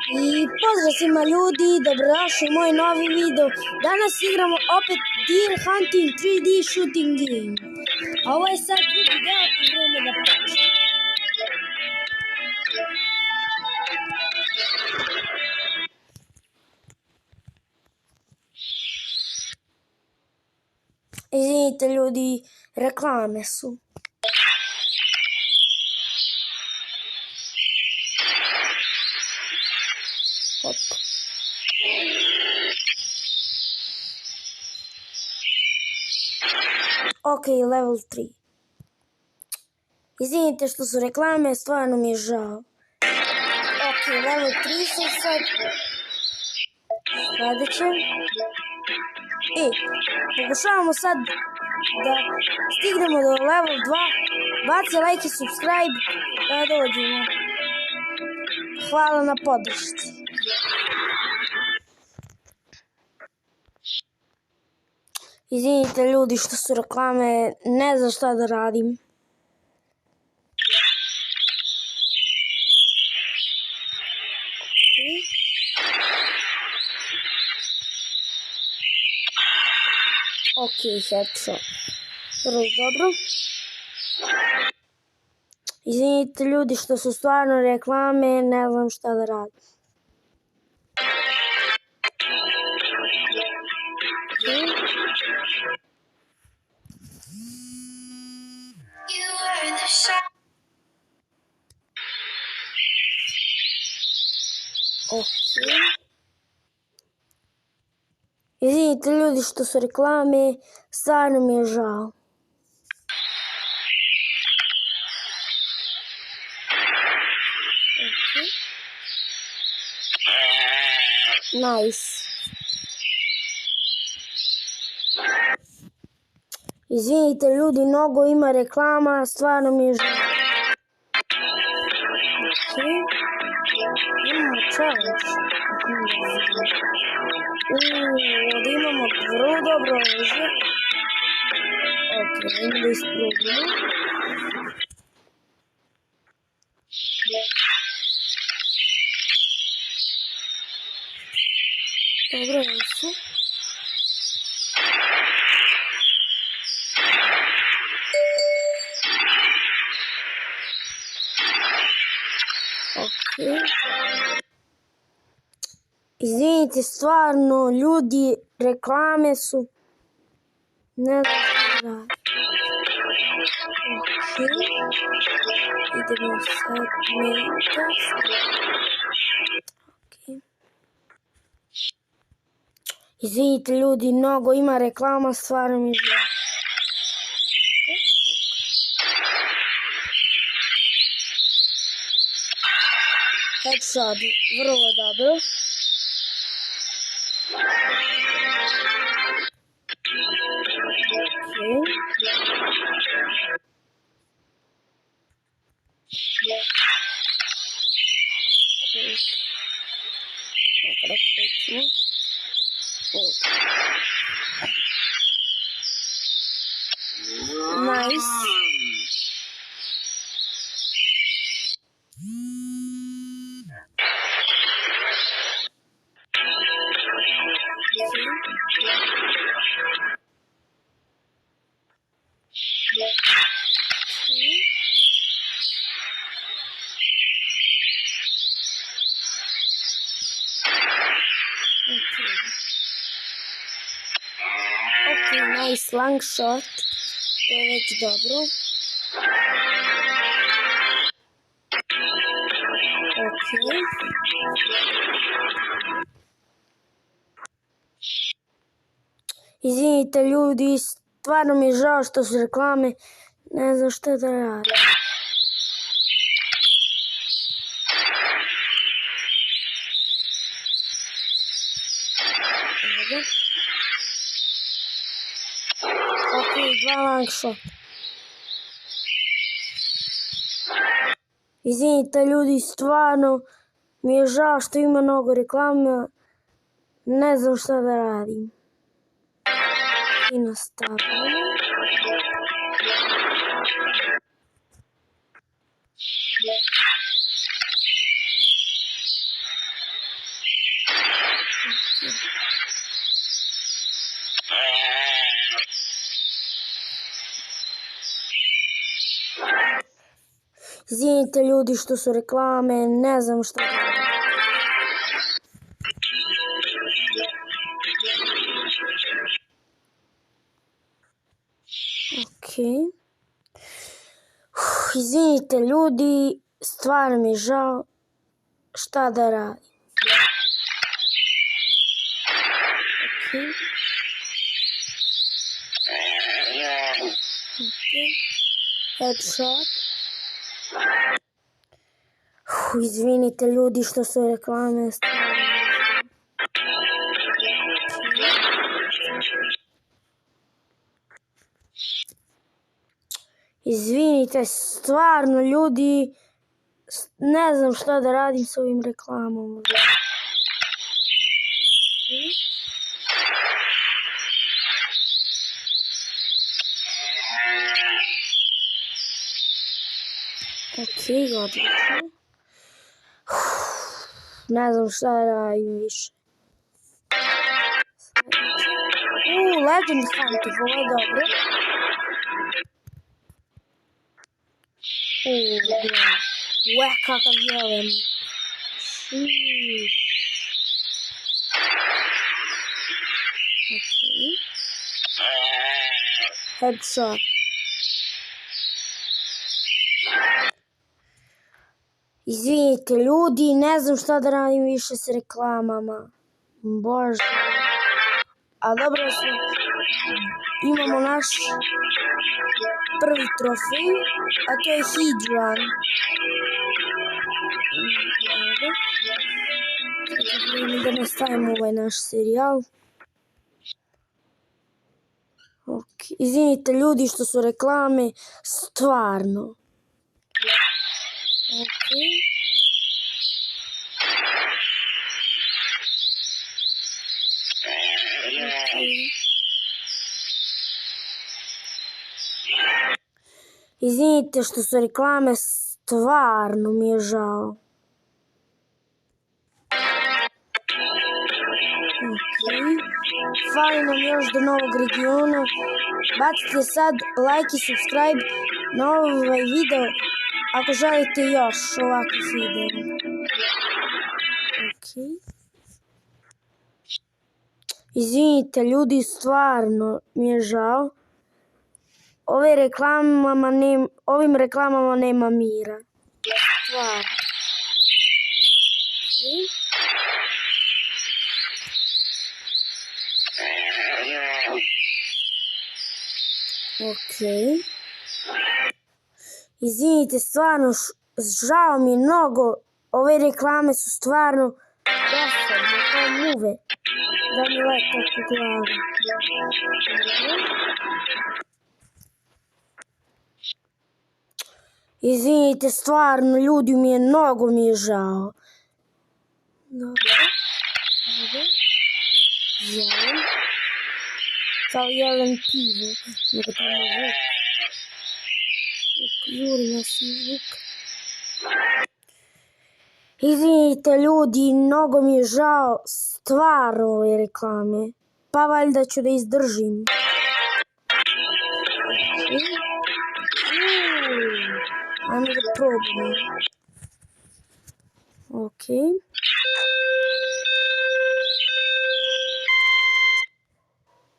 I pozdrav svima ljudi, dobrodošli u moj novi video. Danas igramo opet Deer Hunting 3D Shooting Game. A ovo je sad drugi deo i vreme da počne. Izvinite ljudi, reklame su. Hop. Ok, level 3. Izvinite što su reklame, stvarno mi je žao. Ok, level 3 sam sad. Sledeće. Pokušavamo sad da stignemo do level 2. Baci like i subscribe da dođemo. Hvala na podršci. Izvinite ljudi što su reklame, ne znam šta da radim. Ok, headshot. Vrlo dobro. Izvinite ljudi što su stvarno reklame, ne znam šta da radim. Ok. Izvinite ljudi što su reklame, stvarno mi je žao. Nice. Izvinite ljudi, mnogo ima reklama, stvarno mi je žao. Ok. Imamo challenge. Ovdje imamo vrlo dobro oružje. Ok, ajmo da isprobamo. Dobro, jesu. Ok. Izvinite, stvarno, ljudi, reklame su... Ne znam šta da... Ok. Idemo sad meta. Ok. Izvinite ljudi, mnogo ima reklama, stvarno mi je... Headshot, vrlo dobro. Nice. Ok, nice long shot. To je već dobro. Ok. Izvinite ljudi, stvarno mi je žao što su reklame, ne znam šta da radim. Ok, 2 long shot. Izvinite ljudi, stvarno mi je žao što ima mnogo reklama, ne znam šta da radim. I nastavljamo. Izvinite ljudi što su reklame, ne znam šta da radim. Ok. Izvinite ljudi, stvarno mi je žao, šta da radim. Ok. Headshot. Izvinite ljudi što su reklame, stvarno. Izvinite, stvarno ljudi, ne znam šta da radim s ovim reklamama. Ok, odlično. Ne znam šta da radim više. Legend Hunting, ovo je dobro. Kakav jelen. Ok. Headshot. Izvinite ljudi, ne znam šta da radim više s reklamama. Bože. A dobro se, imamo naš prvi trofej, a to je Hidran. Da nastavimo ovaj naš serijal. Okay. Izvinite ljudi što su reklame, stvarno. Okay. Izvinite što su reklame, stvarno mi je žao. Fali nam još do novog regiona. Bacite sad like i subscribe na ovaj video ako želite još ovakvih videa. Izvinite ljudi, stvarno mi je žao. Ovim reklamama nema mira. Stvarno. Ok. Izvinite, stvarno, žao mi je mnogo. Ove reklame su stvarno dosadne, kao muve. Da mi lete oko glave. Izvinite, stvarno, ljudi, mnogo mi je žao. Dobro. Jelen. Kao jelen pivo. Nego tamo vuk. Juri nas i vuk. Izvinite ljudi, mnogo mi je žao, stvarno ove reklame. Pa valjda ću da izdržim. Ajmo da probamo. Ok.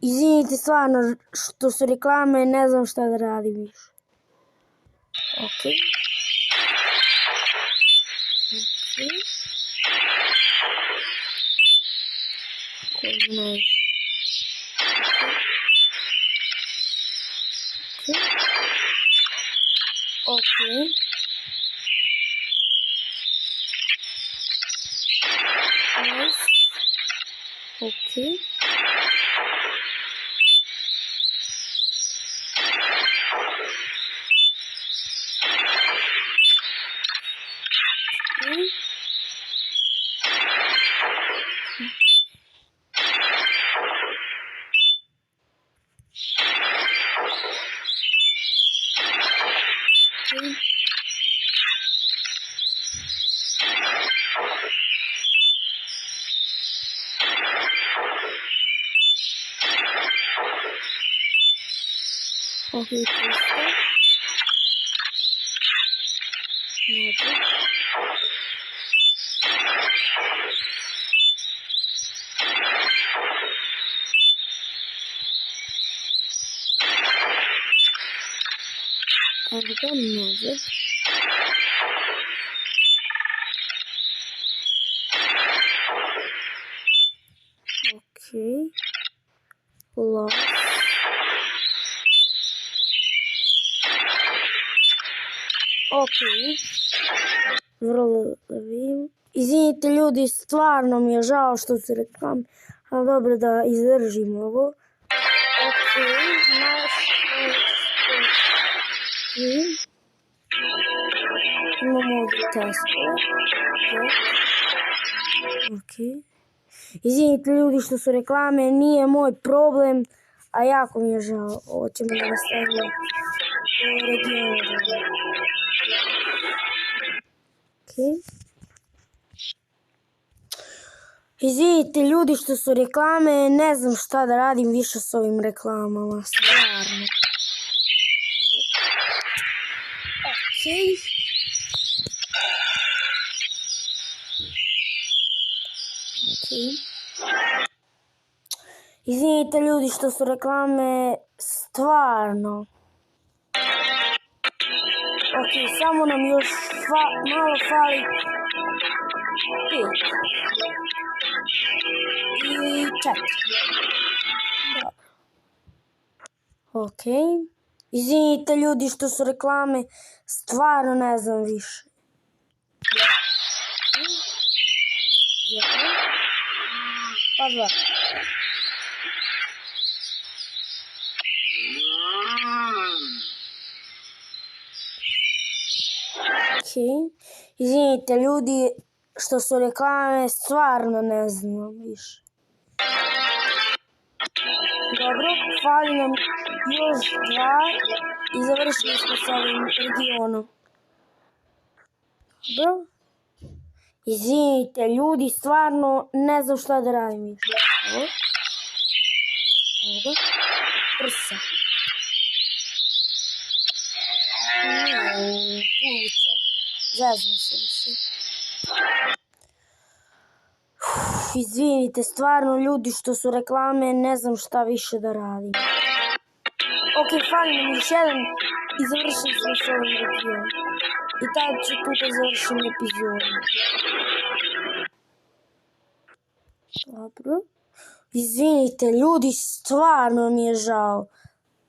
Izvinite stvarno što su reklame, ne znam šta da radim više. Ok. Ok. Nice. Ok. Ok, questo. Evo ga nazad. Okej. Lost. Okej. Vrlo da vidim. Izvinite ljudi, stvarno mi je žao što se reklame, ali dobro da izdržim ovo. Okej, imamo ovdje testove. Okej. Izvinite ljudi što su reklame, nije moj problem, a jako mi je žao. Ovo ćemo da nastavimo u regionu. Okej. Izvinite ljudi što su reklame, ne znam šta da radim više s ovim reklamama, stvarno. Okej. Okej. Izvinite ljudi što su reklame, stvarno. Okej, samo nam još malo fali 5. I 4. Dobro. Okej. Izvinite ljudi što su reklame, stvarno ne znam više. 1, pa 2. Okej. Izvinite ljudi što su reklame, stvarno ne znam više. Dobro, fali nam još 2 i završili smo s ovim regionom. Dobro. Izvinite ljudi, stvarno ne znam šta da radim više. Evo. Evo ga. Prsa. Puluća. Zezno se više. Izvinite, stvarno ljudi što su reklame, ne znam šta više da radim. Okej, fali nam još jedan i završili smo s ovim regionom. I tad ću tu da završim epizodu. Dobro. Izvinite ljudi, stvarno mi je žao.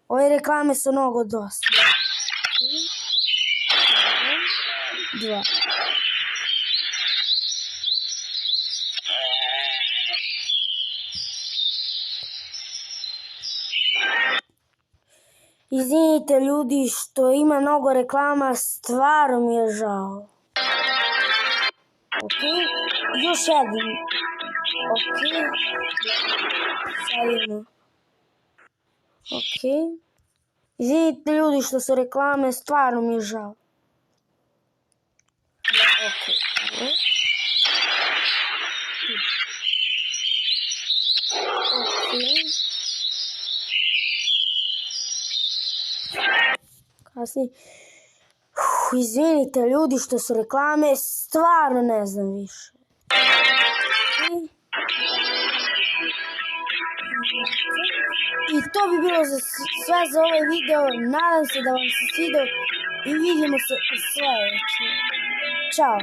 Ove reklame su mnogo dosta. 2. Izvinite ljudi što ima mnogo reklama, stvarno mi je žao. Okej, još jedan. Okej. Šaljimo. Okej. Izvinite ljudi što su reklame, stvarno mi je žao. Okej. Okej. Kasnije. Izvinite ljudi što su reklame, stvarno ne znam više. I to bi bilo sve za ovaj video, nadam se da vam se svidao i vidimo se u sljedećem. Ćao!